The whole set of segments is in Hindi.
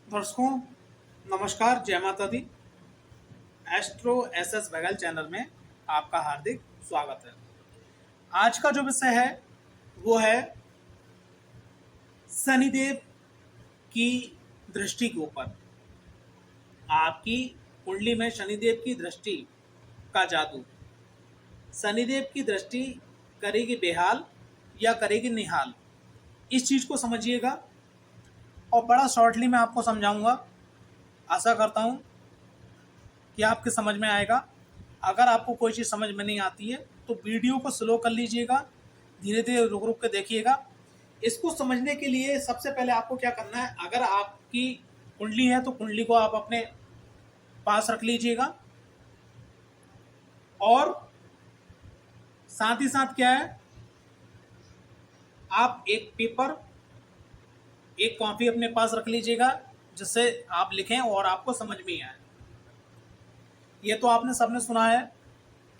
दर्शकों नमस्कार, जय माता दी। एस्ट्रो एसएस बघेल चैनल में आपका हार्दिक स्वागत है। आज का जो विषय है वो है शनिदेव की दृष्टि के ऊपर। आपकी कुंडली में शनिदेव की दृष्टि का जादू, शनिदेव की दृष्टि करेगी बेहाल या करेगी निहाल, इस चीज़ को समझिएगा और बड़ा शॉर्टली मैं आपको समझाऊंगा। आशा करता हूँ कि आपके समझ में आएगा। अगर आपको कोई चीज़ समझ में नहीं आती है तो वीडियो को स्लो कर लीजिएगा, धीरे धीरे रुक रुक के देखिएगा। इसको समझने के लिए सबसे पहले आपको क्या करना है, अगर आपकी कुंडली है तो कुंडली को आप अपने पास रख लीजिएगा और साथ ही साथ क्या है, आप एक पेपर एक कॉपी अपने पास रख लीजिएगा जिससे आप लिखें और आपको समझ में आए। ये तो आपने सबने सुना है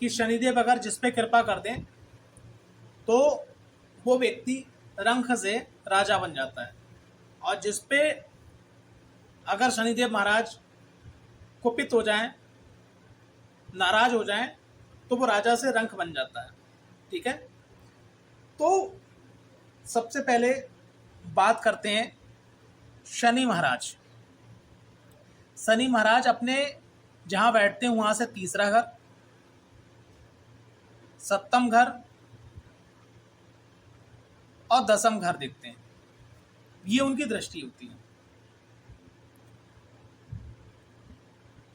कि शनिदेव अगर जिस पे कृपा कर दें तो वो व्यक्ति रंक से राजा बन जाता है, और जिस पे अगर शनिदेव महाराज कुपित हो जाएं, नाराज हो जाएं, तो वो राजा से रंक बन जाता है। ठीक है, तो सबसे पहले बात करते हैं शनि महाराज। शनि महाराज अपने जहां बैठते हैं वहां से तीसरा घर, सप्तम घर और दसम घर देखते हैं। ये उनकी दृष्टि होती है।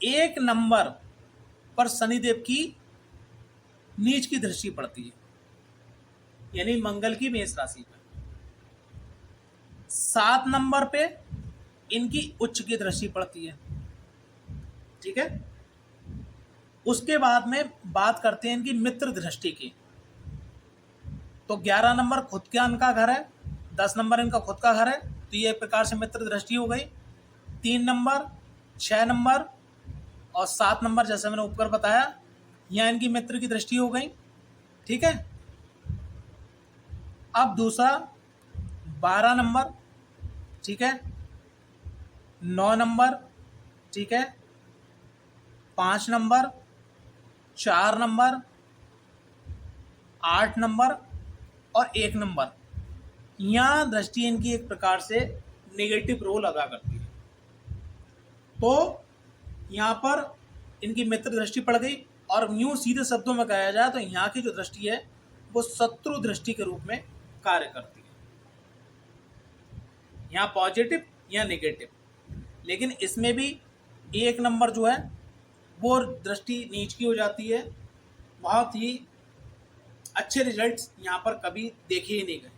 एक नंबर पर शनिदेव की नीच की दृष्टि पड़ती है, यानी मंगल की मेष राशि पर। 7 नंबर पे इनकी उच्च की दृष्टि पड़ती है। ठीक है, उसके बाद में बात करते हैं इनकी मित्र दृष्टि की। तो 11 नंबर खुद का इनका घर है, 10 नंबर इनका खुद का घर है, तो ये एक प्रकार से मित्र दृष्टि हो गई। 3 नंबर, 6 नंबर और 7 नंबर जैसे मैंने ऊपर बताया, यहाँ इनकी मित्र की दृष्टि हो गई। ठीक है, अब दूसरा 12 नंबर, ठीक है, 9 नंबर, ठीक है, 5 नंबर, 4 नंबर, 8 नंबर और 1 नंबर, यहाँ दृष्टि इनकी एक प्रकार से नेगेटिव रोल अदा करती है। तो यहाँ पर इनकी मित्र दृष्टि पड़ गई, और यूं सीधे शब्दों में कहा जाए तो यहाँ की जो दृष्टि है वो शत्रु दृष्टि के रूप में कार्य करती है। यहाँ पॉजिटिव या नेगेटिव, लेकिन इसमें भी 1 नंबर जो है वो दृष्टि नीच की हो जाती है। बहुत ही अच्छे रिजल्ट्स यहाँ पर कभी देखे ही नहीं गए,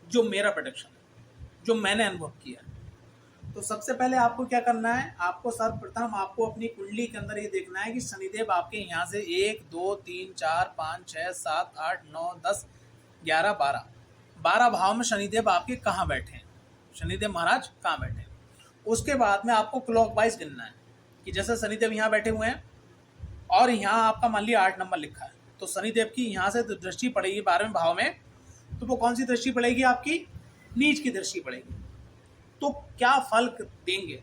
जो मेरा प्रेडिक्शन है, जो मैंने अनुभव किया है। तो सबसे पहले आपको क्या करना है, आपको सर्वप्रथम आपको अपनी कुंडली के अंदर ये देखना है कि शनिदेव आपके यहाँ से 1 2 3 4 5 6 7 8 9 10 11 12 भाव में शनिदेव आपके कहाँ बैठे हैं, शनिदेव महाराज कहाँ बैठे हैं। उसके बाद में आपको क्लॉकवाइज गिनना है कि जैसे शनिदेव यहाँ बैठे हुए हैं और यहाँ आपका मान लिया 8 नंबर लिखा है, तो शनिदेव की यहाँ से दृष्टि पड़ेगी 12वें भाव में, तो वो कौन सी दृष्टि पड़ेगी, आपकी नीच की दृष्टि पड़ेगी। तो क्या फल देंगे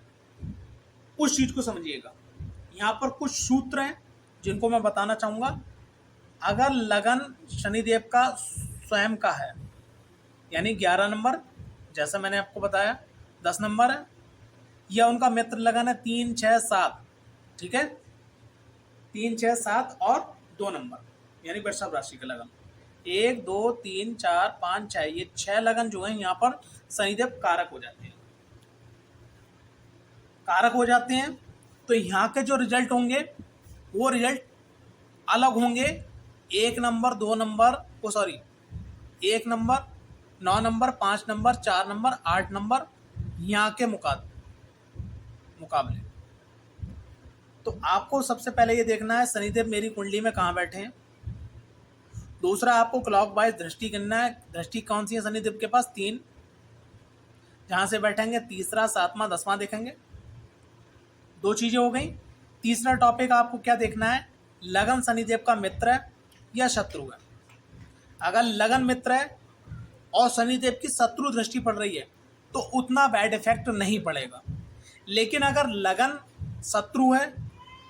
उस चीज को समझिएगा। यहाँ पर कुछ सूत्र हैं जिनको मैं बताना चाहूंगा। अगर लगन शनिदेव का स्वयं का है, यानी 11 नंबर जैसा मैंने आपको बताया, 10 नंबर है, या उनका मित्र लगन है 3 6 7, ठीक है, 3 6 7 और 2 नंबर यानी वृषभ राशि का लगन, 1 2 3 4 5 6, ये 6 लगन जो है यहाँ पर शनिदेव कारक हो जाते हैं। कारक हो जाते हैं तो यहाँ के जो रिजल्ट होंगे वो रिजल्ट अलग होंगे। 1 number 2 number 1 number 9 number 5 number 4 number 8 number यहाँ के मुकाबले। तो आपको सबसे पहले ये देखना है शनिदेव मेरी कुंडली में कहाँ बैठे हैं। दूसरा, आपको क्लॉकवाइज दृष्टि करना है। दृष्टि कौन सी है शनिदेव के पास, 3, जहाँ से बैठेंगे तीसरा 7वां 10वां देखेंगे। 2 चीज़ें हो गई। तीसरा टॉपिक आपको क्या देखना है, लगन शनिदेव का मित्र है या शत्रु है। अगर लगन मित्र है और शनिदेव की शत्रु दृष्टि पड़ रही है तो उतना बैड इफेक्ट नहीं पड़ेगा। लेकिन अगर लगन शत्रु है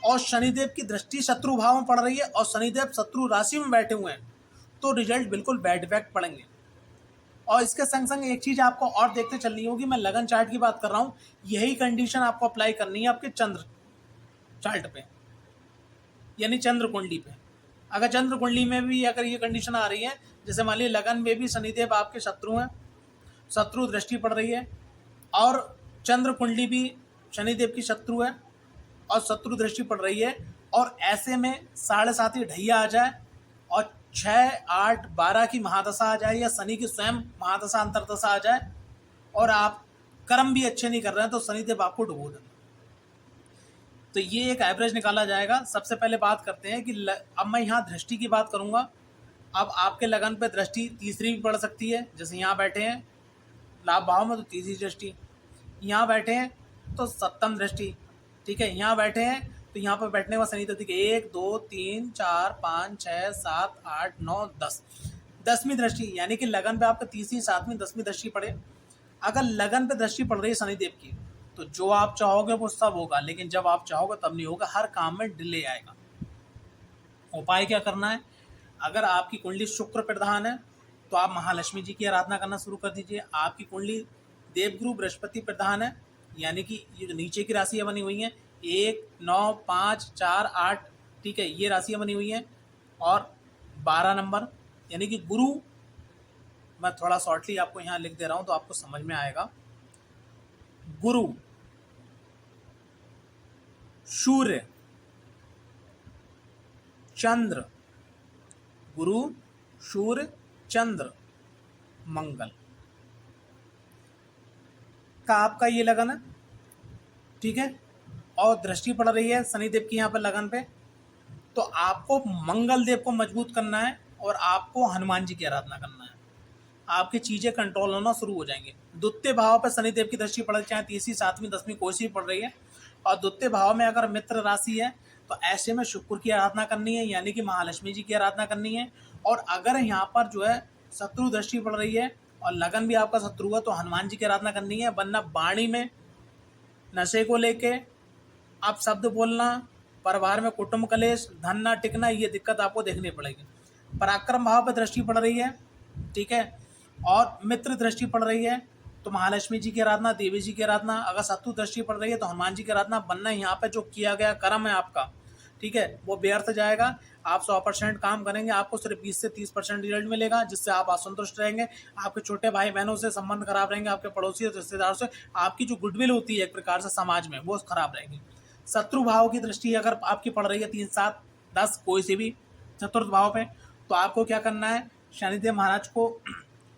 और शनिदेव की दृष्टि शत्रु भाव में पड़ रही है और शनिदेव शत्रु राशि में बैठे हुए हैं, तो रिजल्ट बिल्कुल बैड इफेक्ट पड़ेंगे। और इसके संग संग एक चीज़ आपको और देखते चलनी होगी, मैं लगन चार्ट की बात कर रहा हूँ, यही कंडीशन आपको अप्लाई करनी है आपके चंद्र चार्ट पे, यानी चंद्र कुंडली पे। अगर चंद्र कुंडली में भी अगर ये कंडीशन आ रही है, जैसे मान लीजिए लगन में भी शनिदेव आपके शत्रु हैं, शत्रु दृष्टि पड़ रही है, और चंद्र कुंडली भी शनिदेव की शत्रु है और शत्रु दृष्टि पड़ रही है, और ऐसे में 7.5 ढैया आ जाए और 6, 8, 12 की महादशा आ जाए या शनि की स्वयं महादशा अंतरदशा आ जाए, और आप कर्म भी अच्छे नहीं कर रहे हैं, तो शनिदेव आपको डुबो देंगे। तो ये एक एवरेज निकाला जाएगा। सबसे पहले बात करते हैं कि अब मैं यहाँ दृष्टि की बात करूँगा। अब आपके लगन पे दृष्टि तीसरी भी पड़ सकती है, जैसे यहाँ बैठे हैं लाभ भाव में तो तीसरी दृष्टि, यहाँ बैठे हैं तो सप्तम दृष्टि, ठीक है, यहाँ बैठे हैं तो यहाँ पर बैठने का शनि तत्व 1, 2, 3, 4, 5, 6, 7, 8, 9, 10, 10वीं दृष्टि, यानी कि लगन पे आपका तीसरी, 7वीं, 10वीं दृष्टि पड़े। अगर लगन पे दृष्टि पड़ रही है शनिदेव की, तो जो आप चाहोगे वो सब होगा, लेकिन जब आप चाहोगे तब नहीं होगा, हर काम में डिले आएगा। उपाय क्या करना है? अगर आपकी कुंडली शुक्र प्रधान है तो आप महालक्ष्मी जी की आराधना करना शुरू कर दीजिए। आपकी कुंडली देवगुरु बृहस्पति प्रधान है, यानी कि ये जो नीचे की राशियाँ बनी हुई हैं 1, 9, 5, 4, 8, ठीक है, ये राशियाँ बनी हुई हैं, और 12 नंबर यानी कि गुरु, मैं थोड़ा शॉर्टली आपको यहाँ लिख दे रहा हूँ तो आपको समझ में आएगा। गुरु, सूर्य, चंद्र, गुरु, सूर्य, चंद्र, मंगल का आपका ये लगन है, ठीक है, और दृष्टि पड़ रही है शनिदेव की यहाँ पर लगन पे, तो आपको मंगल देव को मजबूत करना है और आपको हनुमान जी की आराधना करना है। आपकी चीज़ें कंट्रोल होना शुरू हो जाएंगे। द्वितीय भाव पर शनिदेव की दृष्टि पड़, चाहे तीसरी, 7वीं, 10वीं कोई सी पड़ रही है, और द्वितीय भाव में अगर मित्र राशि है तो ऐसे में शुक्र की आराधना करनी है, यानी कि महालक्ष्मी जी की आराधना करनी है। और अगर यहाँ पर जो है शत्रु दृष्टि पड़ रही है और लगन भी आपका शत्रु है तो हनुमान जी की आराधना करनी है। वरना वाणी में नशे को लेके आप शब्द बोलना, परिवार में कुटुंब कलेश, धन ना टिकना, ये दिक्कत आपको देखनी पड़ेगी। पराक्रम भाव पर दृष्टि पड़ रही है, ठीक है, और मित्र दृष्टि पड़ रही है तो महालक्ष्मी जी की आराधना, देवी जी की आराधना। अगर शत्रु दृष्टि पड़ रही है तो हनुमान जी की आराधना। बनना यहाँ पे जो किया गया कर्म है आपका, ठीक है, वो व्यर्थ जाएगा। आप 100% काम करेंगे, आपको सिर्फ 20 से 30% रिजल्ट मिलेगा, जिससे आप असंतुष्ट रहेंगे। आपके छोटे भाई बहनों से संबंध खराब रहेंगे, आपके पड़ोसी और रिश्तेदारों से आपकी जो गुडविल होती है एक प्रकार से समाज में, वो खराब रहेगी। शत्रु भाव की दृष्टि अगर आपकी पड़ रही है 3, 7, 10 कोई से भी चतुर्थ भाव पे, तो आपको क्या करना है? शनिदेव महाराज को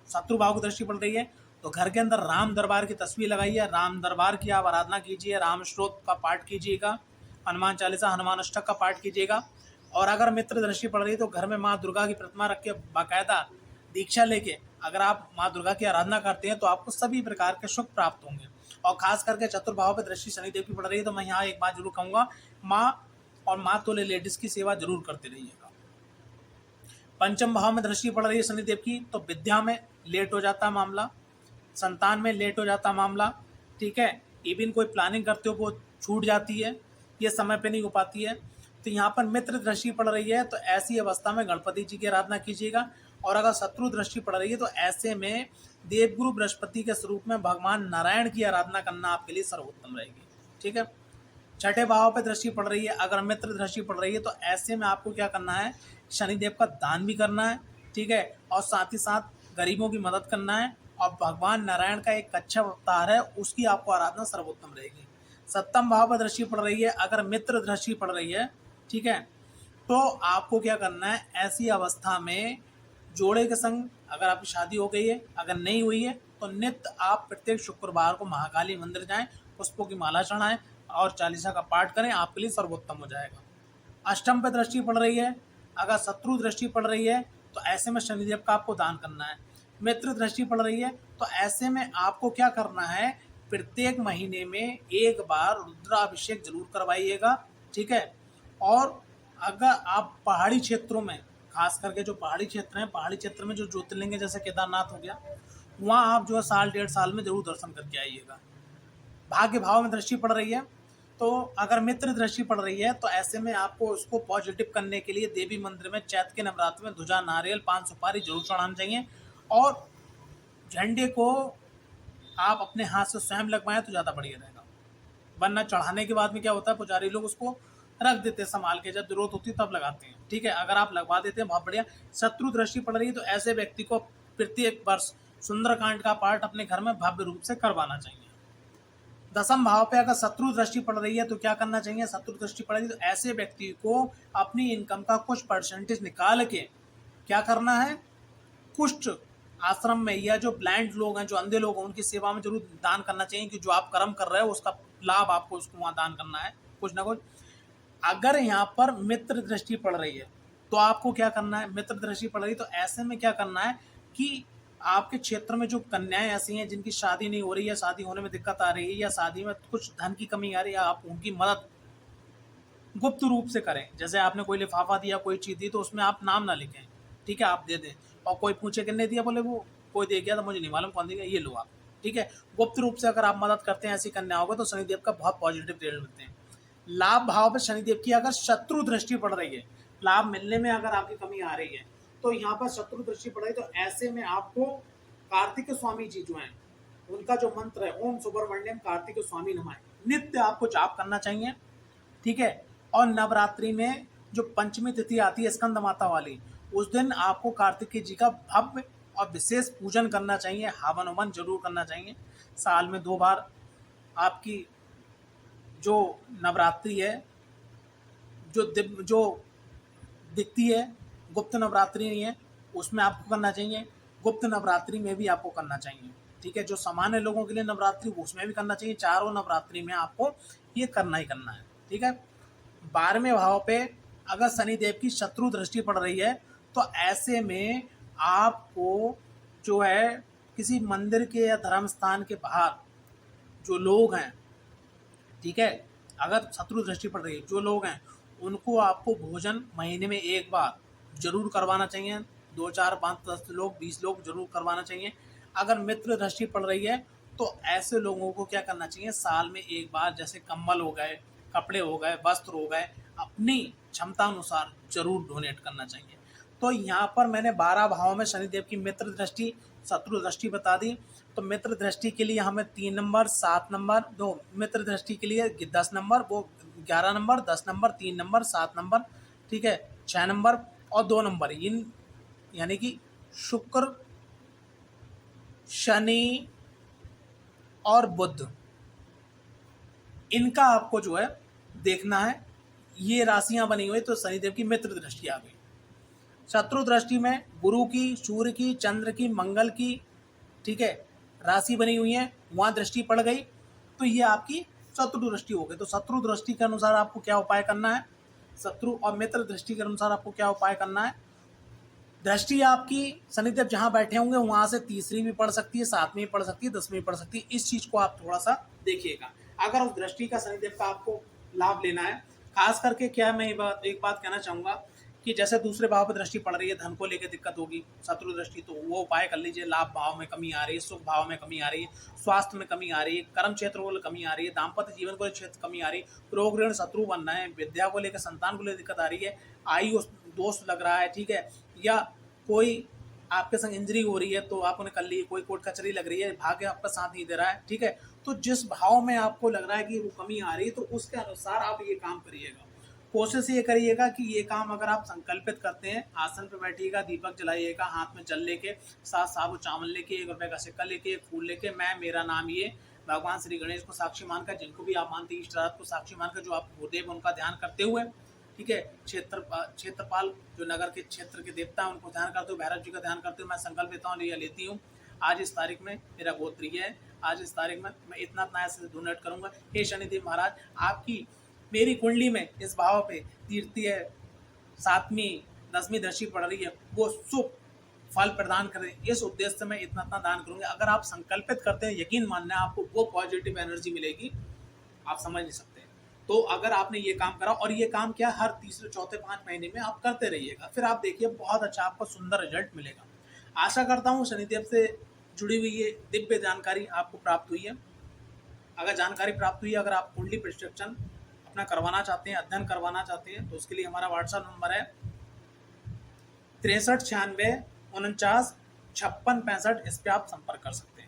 शत्रु भाव की दृष्टि पड़ रही है तो घर के अंदर राम दरबार की तस्वीर लगाइए, राम दरबार की आप आराधना कीजिए, राम श्लोक का पाठ कीजिएगा, हनुमान चालीसा, हनुमान अष्टक का पाठ कीजिएगा। और अगर मित्र दृष्टि पड़ रही है तो घर में माँ दुर्गा की प्रतिमा रख के बाकायदा दीक्षा लेके अगर आप माँ दुर्गा की आराधना करते हैं तो आपको सभी प्रकार के सुख प्राप्त होंगे। और खास करके चतुर्भाव पर दृष्टि शनिदेव की पड़ रही है तो मैं यहाँ एक बात जरूर कहूँगा, माँ और माँ तो लेडीज की सेवा जरूर करते रहिएगा। पंचम भाव में दृष्टि पड़ रही है शनिदेव की तो विद्या में लेट हो जाता मामला, संतान में लेट हो जाता मामला, ठीक है, इवन कोई प्लानिंग करते हो वो छूट जाती है, ये समय पे नहीं हो पाती है। तो यहाँ पर मित्र दृष्टि पड़ रही है तो ऐसी अवस्था में गणपति जी की आराधना कीजिएगा। और अगर शत्रु दृष्टि पड़ रही है तो ऐसे में देवगुरु बृहस्पति के स्वरूप में भगवान नारायण की आराधना करना आपके लिए सर्वोत्तम रहेगी, ठीक है। छठे भाव पे दृष्टि पड़ रही है, अगर मित्र दृष्टि पड़ रही है तो ऐसे में आपको क्या करना है? शनिदेव का दान भी करना है, ठीक है, और साथ ही साथ गरीबों की मदद करना है। और भगवान नारायण का एक अच्छा अवतार है, उसकी आपको आराधना सर्वोत्तम रहेगी। सप्तम भाव पर दृष्टि पड़ रही है, अगर मित्र दृष्टि पड़ रही है, ठीक है, तो आपको क्या करना है? ऐसी अवस्था में जोड़े के संग, अगर आपकी शादी हो गई है, अगर नहीं हुई है तो नित्य आप प्रत्येक शुक्रवार को महाकाली मंदिर जाएं, पुष्पों की माला चढ़ाएं और चालीसा का पाठ करें, आपके लिए सर्वोत्तम हो जाएगा। अष्टम पर दृष्टि पड़ रही है, अगर शत्रु दृष्टि पड़ रही है तो ऐसे में शनिदेव का आपको दान करना है। मित्र दृष्टि पड़ रही है तो ऐसे में आपको क्या करना है? प्रत्येक महीने में एक बार रुद्राभिषेक जरूर करवाइएगा, ठीक है। और अगर आप पहाड़ी क्षेत्रों में, खास करके जो पहाड़ी क्षेत्र हैं, पहाड़ी क्षेत्र में जो ज्योतिर्लिंग है जैसे केदारनाथ हो गया, वहाँ आप जो है 1.5 साल में जरूर दर्शन करके आइएगा। भाग्य भाव में दृष्टि पड़ रही है, तो अगर मित्र दृष्टि पड़ रही है तो ऐसे में आपको उसको पॉजिटिव करने के लिए देवी मंदिर में चैत के नवरात्र में ध्वजा, नारियल, पान सुपारी जरूर चढ़ाना चाहिए। और झंडे को आप अपने हाथ से स्वयं लगवाएं तो ज़्यादा बढ़िया रहेगा, वरना चढ़ाने के बाद में क्या होता है, पुजारी लोग उसको रख देते हैं संभाल के, जब जरूरत होती है तब लगाते हैं। ठीक है, अगर आप लगवा देते हैं बहुत बढ़िया। शत्रु दृष्टि पड़ रही है तो ऐसे व्यक्ति को प्रत्येक वर्ष सुंदरकांड का पाठ अपने घर में भव्य रूप से करवाना चाहिए। दसम भाव पे अगर शत्रु दृष्टि पड़ रही है तो क्या करना चाहिए, शत्रु दृष्टि पड़ रही है तो ऐसे व्यक्ति को अपनी इनकम का कुछ परसेंटेज निकाल के क्या करना है, कुष्ठ आश्रम में या जो ब्लाइंड लोग हैं, जो अंधे लोग हैं, उनकी सेवा में जरूर दान करना चाहिए, कि जो आप कर्म कर रहे हो उसका लाभ आपको उसको वहाँ दान करना है कुछ ना कुछ। अगर यहाँ पर मित्र दृष्टि पड़ रही है तो आपको क्या करना है, मित्र दृष्टि पड़ रही है तो ऐसे में क्या करना है कि आपके क्षेत्र में जो कन्याएं ऐसी हैं जिनकी शादी नहीं हो रही है, शादी होने में दिक्कत आ रही है, या शादी में कुछ धन की कमी आ रही है, आप उनकी मदद गुप्त रूप से करें। जैसे आपने कोई लिफाफा दिया, कोई चीज़ दी, तो उसमें आप नाम ना लिखें, ठीक है, आप दे दें। और कोई पूछे किसने दिया, बोले वो कोई दे गया तो मुझे नहीं मालूम कौन दे गया, ये लो आप। ठीक है, गुप्त रूप से अगर आप मदद करते हैं ऐसी कन्याओं को तो शनिदेव का बहुत पॉजिटिव रिजल्ट मिलते हैं। लाभ भाव में शनिदेव की अगर शत्रु दृष्टि पड़ रही है, लाभ मिलने में अगर आपकी कमी आ रही है तो यहाँ पर शत्रु दृष्टि पड़ रही है, तो ऐसे में आपको कार्तिक स्वामी जी जो हैं उनका जो मंत्र है, ओम सुब्रमण्यम कार्तिक स्वामी नमः, नित्य आपको जाप करना चाहिए। ठीक है, और नवरात्रि में जो पंचमी तिथि आती है स्कंद माता वाली, उस दिन आपको कार्तिकेय जी का भव्य और विशेष पूजन करना चाहिए, हवन ववन जरूर करना चाहिए। साल में 2 बार आपकी जो नवरात्रि है, जो दिखती है, गुप्त नवरात्रि नहीं है, उसमें आपको करना चाहिए, गुप्त नवरात्रि में भी आपको करना चाहिए। ठीक है, जो सामान्य लोगों के लिए नवरात्रि उसमें भी करना चाहिए, चारों नवरात्रि में आपको ये करना ही करना है। ठीक है, 12वें भाव पे अगर शनिदेव की शत्रु दृष्टि पड़ रही है तो ऐसे में आपको जो है किसी मंदिर के या धर्म स्थान के बाहर जो लोग हैं, ठीक है, अगर शत्रु दृष्टि पड़ रही है, जो लोग हैं उनको आपको भोजन महीने में 1 बार जरूर करवाना चाहिए। 2, 4, 5, 10 लोग, 20 लोग जरूर करवाना चाहिए। अगर मित्र दृष्टि पड़ रही है तो ऐसे लोगों को क्या करना चाहिए, साल में 1 बार जैसे कंबल हो गए, कपड़े हो गए, वस्त्र हो गए, अपनी क्षमता अनुसार जरूर डोनेट करना चाहिए। तो यहाँ पर मैंने 12 भावों में शनिदेव की मित्र दृष्टि, शत्रु दृष्टि बता दी। तो मित्र दृष्टि के लिए हमें 3 नंबर, 7 नंबर, दो मित्र दृष्टि के लिए 10 नंबर, वो 11 नंबर, 10 नंबर, 3 नंबर, 7 नंबर, ठीक है, 6 नंबर और 2 नंबर, इन यानी कि शुक्र, शनि और बुध, इनका आपको जो है देखना है। ये राशियां बनी हुई तो शनिदेव की मित्र दृष्टि आ गई। शत्रु दृष्टि में गुरु की, सूर्य की, चंद्र की, मंगल की, ठीक है, राशि बनी हुई है, वहां दृष्टि पड़ गई तो ये आपकी शत्रु दृष्टि हो गई। तो शत्रु दृष्टि के अनुसार आपको क्या उपाय करना है, शत्रु और मित्र दृष्टि के अनुसार आपको क्या उपाय करना है। दृष्टि आपकी शनिदेव जहां बैठे होंगे वहां से तीसरी भी पड़ सकती है, 7वीं भी पड़ सकती है, 10वीं भी पड़ सकती है। इस चीज को आप थोड़ा सा देखिएगा, अगर उस दृष्टि का शनिदेव का आपको लाभ लेना है। खास करके क्या मैं एक बात कहना चाहूंगा कि जैसे दूसरे भाव पर दृष्टि पड़ रही है, धन को लेकर दिक्कत होगी, शत्रु दृष्टि, तो वो उपाय कर लीजिए। लाभ भाव में कमी आ रही है, सुख भाव में कमी आ रही है, स्वास्थ्य में कमी आ रही है, कर्म क्षेत्र को कमी आ रही है, दाम्पत्य जीवन को क्षेत्र कमी आ रही है, रोग ऋण शत्रु बनना है, विद्या को लेकर, संतान को लेकर दिक्कत आ रही है, आयु दोष लग रहा है, ठीक है, या कोई आपके संग इंजरी हो रही है तो आप उन्हें कर लीजिए, कोई कोर्ट कचहरी लग रही है, भाग्य आपका साथ नहीं दे रहा है, ठीक है, तो जिस भाव में आपको लग रहा है कि वो कमी आ रही है तो उसके अनुसार आप ये काम करिएगा। कोशिश ये करिएगा कि ये काम अगर आप संकल्पित करते हैं, आसन पर बैठिएगा, दीपक जलाइएगा, हाथ में जल लेके, साथ साबुत चावल लेके, 1 रुपए का सिक्का लेके, एक फूल लेके, मैं मेरा नाम ये, भगवान श्री गणेश को साक्षी मानकर, जिनको भी आप मानते हैं इष्ट को साक्षी मानकर, जो आप गुरुदेव उनका ध्यान करते हुए, ठीक है, क्षेत्रपाल जो नगर के क्षेत्र के देवता हैं उनको ध्यान करते हुए, भैरव जी का ध्यान करते हुए मैं संकल्प लेता हूँ, लेती हूँ, आज इस तारीख में मेरा गोत्र ये है, आज इस तारीख में मैं इतना ऐसे डोनेट करूंगा। हे शनिदेव महाराज, आपकी मेरी कुंडली में इस भाव पे तृतीय, 7वीं, 10वीं दृष्टि पड़ रही है, वो शुभ फल प्रदान करें, इस उद्देश्य से मैं इतना दान करूंगा। अगर आप संकल्पित करते हैं, यकीन मानना है आपको वो पॉजिटिव एनर्जी मिलेगी, आप समझ नहीं सकते। तो अगर आपने ये काम करा, और ये काम क्या हर तीसरे, चौथे, 5 महीने में आप करते रहिएगा, फिर आप देखिए बहुत अच्छा आपको सुंदर रिजल्ट मिलेगा। आशा करता हूँ शनिदेव से जुड़ी हुई ये दिव्य जानकारी आपको प्राप्त हुई है। अगर जानकारी प्राप्त हुई, अगर आप कुंडली प्रिस्क्रिप्शन अपना करवाना चाहते हैं, अध्ययन करवाना चाहते हैं, तो उसके लिए हमारा व्हाट्सएप नंबर है 63 96 49 56 65। इस पर आप संपर्क कर सकते हैं।